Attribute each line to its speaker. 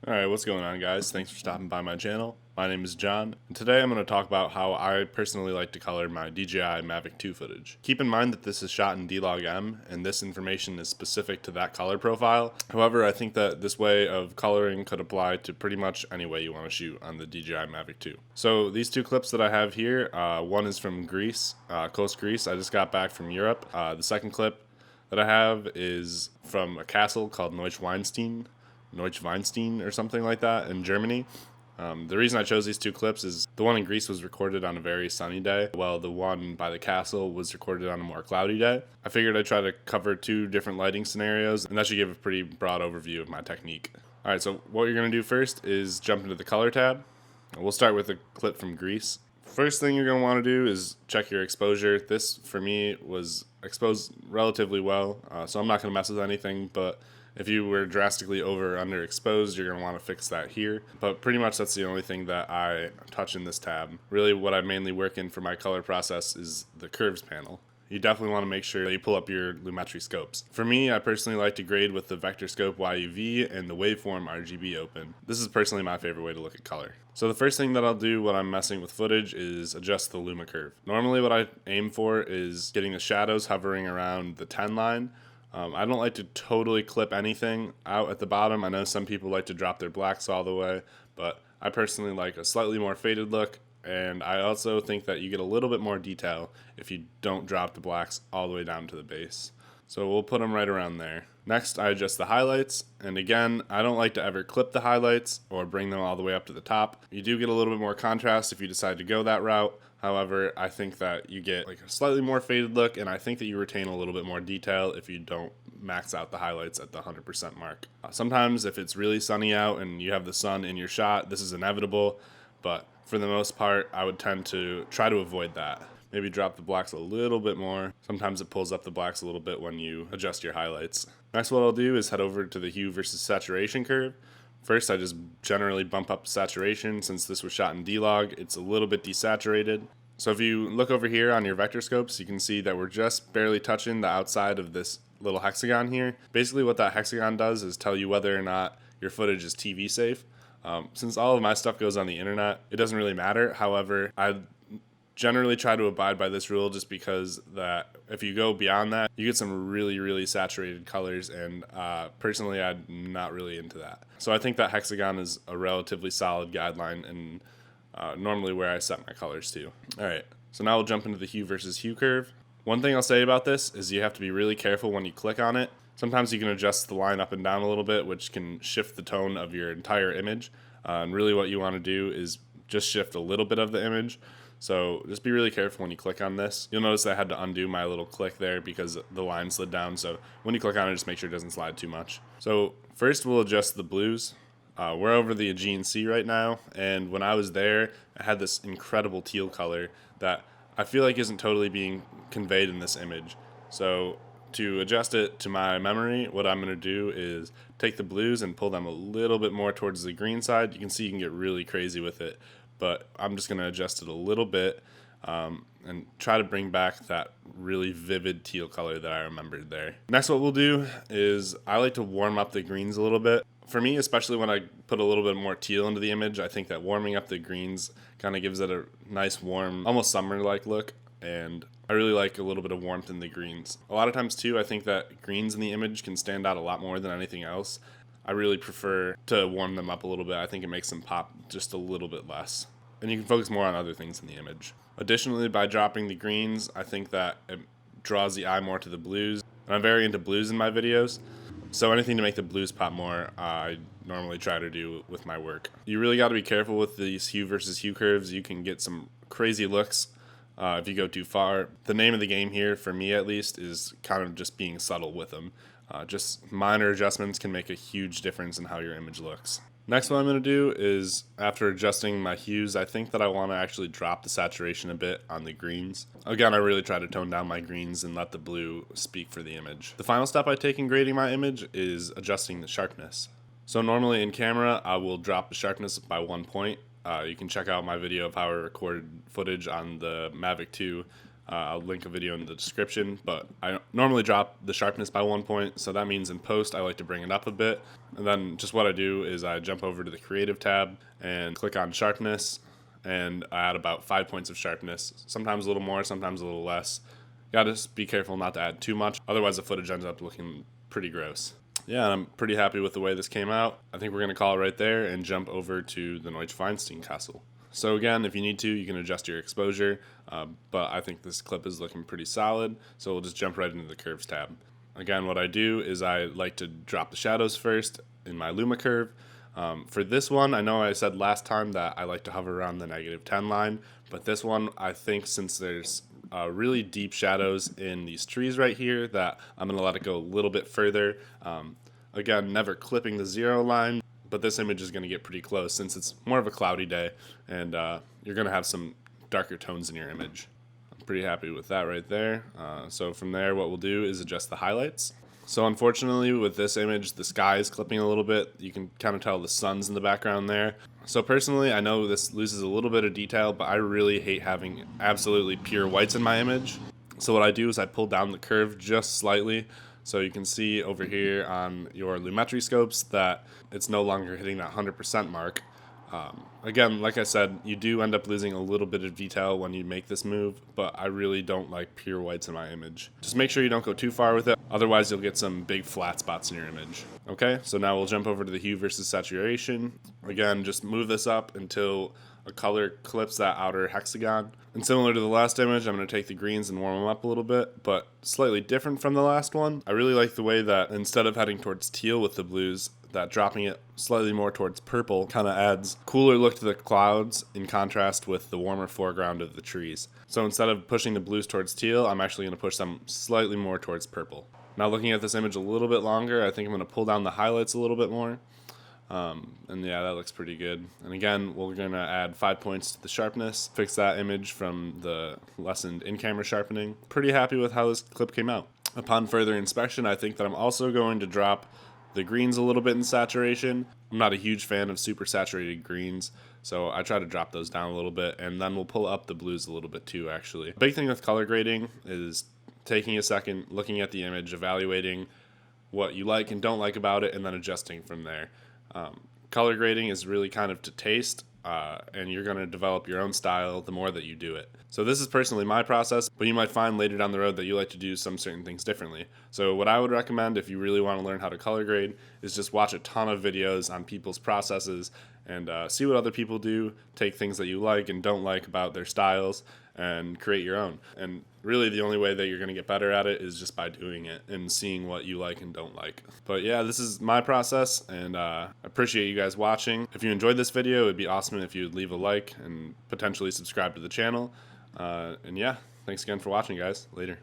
Speaker 1: Alright, what's going on, guys? Thanks for stopping by my channel. My name is John, and today I'm going to talk about how I personally like to color my DJI Mavic 2 footage. Keep in mind that this is shot in D-Log-M, and this information is specific to that color profile. However, I think that this way of coloring could apply to pretty much any way you want to shoot on the DJI Mavic 2. So these two clips that I have here, one is from Greece, coast Greece. I just got back from Europe. The second clip that I have is from a castle called Neuschwanstein or something like that in Germany. The reason I chose these two clips is the one in Greece was recorded on a very sunny day, while the one by the castle was recorded on a more cloudy day. I figured I'd try to cover two different lighting scenarios, and that should give a pretty broad overview of my technique. Alright, so what you're going to do first is jump into the color tab. We'll start with a clip from Greece. First thing you're going to want to do is check your exposure. This, for me, was exposed relatively well, so I'm not going to mess with anything, but if you were drastically over or underexposed, you're going to want to fix that here. But pretty much that's the only thing that I touch in this tab. Really what I mainly work in for my color process is the curves panel. You definitely want to make sure that you pull up your Lumetri scopes. For me, I personally like to grade with the vector scope YUV and the waveform RGB open. This is personally my favorite way to look at color. So the first thing that I'll do when I'm messing with footage is adjust the Luma curve. Normally what I aim for is getting the shadows hovering around the 10 line. I don't like to totally clip anything out at the bottom. I know some people like to drop their blacks all the way, but I personally like a slightly more faded look, and I also think that you get a little bit more detail if you don't drop the blacks all the way down to the base. So we'll put them right around there. Next, I adjust the highlights, and again, I don't like to ever clip the highlights or bring them all the way up to the top. You do get a little bit more contrast if you decide to go that route. However, I think that you get like a slightly more faded look, and I think that you retain a little bit more detail if you don't max out the highlights at the 100% mark. Sometimes if it's really sunny out and you have the sun in your shot, this is inevitable, but for the most part, I would tend to try to avoid that. Maybe drop the blacks a little bit more. Sometimes it pulls up the blacks a little bit when you adjust your highlights. Next, what I'll do is head over to the hue versus saturation curve. First, I just generally bump up saturation. Since this was shot in D-Log, it's a little bit desaturated. So if you look over here on your vector scopes, you can see that we're just barely touching the outside of this little hexagon here. Basically what that hexagon does is tell you whether or not your footage is TV safe. Since all of my stuff goes on the internet, it doesn't really matter. However, I generally try to abide by this rule just because that if you go beyond that, you get some really saturated colors, and personally I'm not really into that. So I think that hexagon is a relatively solid guideline and normally where I set my colors to. Alright, so now we'll jump into the hue versus hue curve. One thing I'll say about this is you have to be really careful when you click on it. Sometimes you can adjust the line up and down a little bit, which can shift the tone of your entire image. And really what you want to do is just shift a little bit of the image. So just be really careful when you click on this. You'll notice I had to undo my little click there because the line slid down. So when you click on it, just make sure it doesn't slide too much. So first we'll adjust the blues. We're over the Aegean Sea right now, and when I was there, I had this incredible teal color that I feel like isn't totally being conveyed in this image. So to adjust it to my memory, what I'm going to do is take the blues and pull them a little bit more towards the green side. You can see you can get really crazy with it, but I'm just going to adjust it a little bit and try to bring back that really vivid teal color that I remembered there. Next, what we'll do is I like to warm up the greens a little bit. For me, especially when I put a little bit more teal into the image, I think that warming up the greens kind of gives it a nice, warm, almost summer-like look, and I really like a little bit of warmth in the greens. A lot of times, too, I think that greens in the image can stand out a lot more than anything else. I really prefer to warm them up a little bit. I think it makes them pop just a little bit less, and you can focus more on other things in the image. Additionally, by dropping the greens, I think that it draws the eye more to the blues, and I'm very into blues in my videos. So anything to make the blues pop more, I normally try to do with my work. You really got to be careful with these hue versus hue curves. You can get some crazy looks if you go too far. The name of the game here, for me at least, is kind of just being subtle with them. Just minor adjustments can make a huge difference in how your image looks. Next, what I'm going to do is, after adjusting my hues, I think that I want to actually drop the saturation a bit on the greens. Again, I really try to tone down my greens and let the blue speak for the image. The final step I take in grading my image is adjusting the sharpness. So normally in camera, I will drop the sharpness by 1 point. You can check out my video of how I recorded footage on the Mavic 2 I'll link a video in the description, but I normally drop the sharpness by 1 point, so that means in post I like to bring it up a bit. And then just what I do is I jump over to the creative tab and click on sharpness, and I add about 5 points of sharpness, sometimes a little more, sometimes a little less. Gotta just be careful not to add too much, otherwise the footage ends up looking pretty gross. Yeah, I'm pretty happy with the way this came out. I think we're going to call it right there and jump over to the Neuschwanstein Castle. So again, if you need to, you can adjust your exposure, but I think this clip is looking pretty solid, so we'll just jump right into the curves tab. Again, what I do is I like to drop the shadows first in my Luma curve. For this one, I know I said last time that I like to hover around the -10 line, but this one, I think since there's really deep shadows in these trees right here, that I'm going to let it go a little bit further. Again, never clipping the 0 line, but this image is going to get pretty close since it's more of a cloudy day, and you're going to have some darker tones in your image. I'm pretty happy with that right there. So from there, what we'll do is adjust the highlights. So unfortunately with this image, the sky is clipping a little bit. You can kind of tell the sun's in the background there. So personally, I know this loses a little bit of detail, but I really hate having absolutely pure whites in my image. So what I do is I pull down the curve just slightly, so you can see over here on your Lumetri scopes that it's no longer hitting that 100% mark. Again, like I said, you do end up losing a little bit of detail when you make this move, but I really don't like pure whites in my image. Just make sure you don't go too far with it, otherwise you'll get some big flat spots in your image. Okay, so now we'll jump over to the hue versus saturation. Again, just move this up until a color clips that outer hexagon. And similar to the last image, I'm going to take the greens and warm them up a little bit, but slightly different from the last one. I really like the way that instead of heading towards teal with the blues, that dropping it slightly more towards purple kind of adds cooler look to the clouds in contrast with the warmer foreground of the trees. So instead of pushing the blues towards teal, I'm actually going to push them slightly more towards purple. Now looking at this image a little bit longer, I think I'm going to pull down the highlights a little bit more. And yeah, that looks pretty good. And again, we're going to add 5 points to the sharpness, fix that image from the lessened in-camera sharpening. Pretty happy with how this clip came out. Upon further inspection, I think that I'm also going to drop the greens a little bit in saturation. I'm not a huge fan of super saturated greens, so I try to drop those down a little bit, and then we'll pull up the blues a little bit too, actually. The big thing with color grading is taking a second, looking at the image, evaluating what you like and don't like about it, and then adjusting from there. Color grading is really kind of to taste, and you're going to develop your own style the more that you do it. So this is personally my process, but you might find later down the road that you like to do some certain things differently. So what I would recommend if you really want to learn how to color grade is just watch a ton of videos on people's processes and see what other people do, take things that you like and don't like about their styles, and create your own. And really the only way that you're going to get better at it is just by doing it and seeing what you like and don't like. But yeah, this is my process, and I appreciate you guys watching. If you enjoyed this video, it would be awesome if you would leave a like and potentially subscribe to the channel. And yeah, thanks again for watching, guys. Later.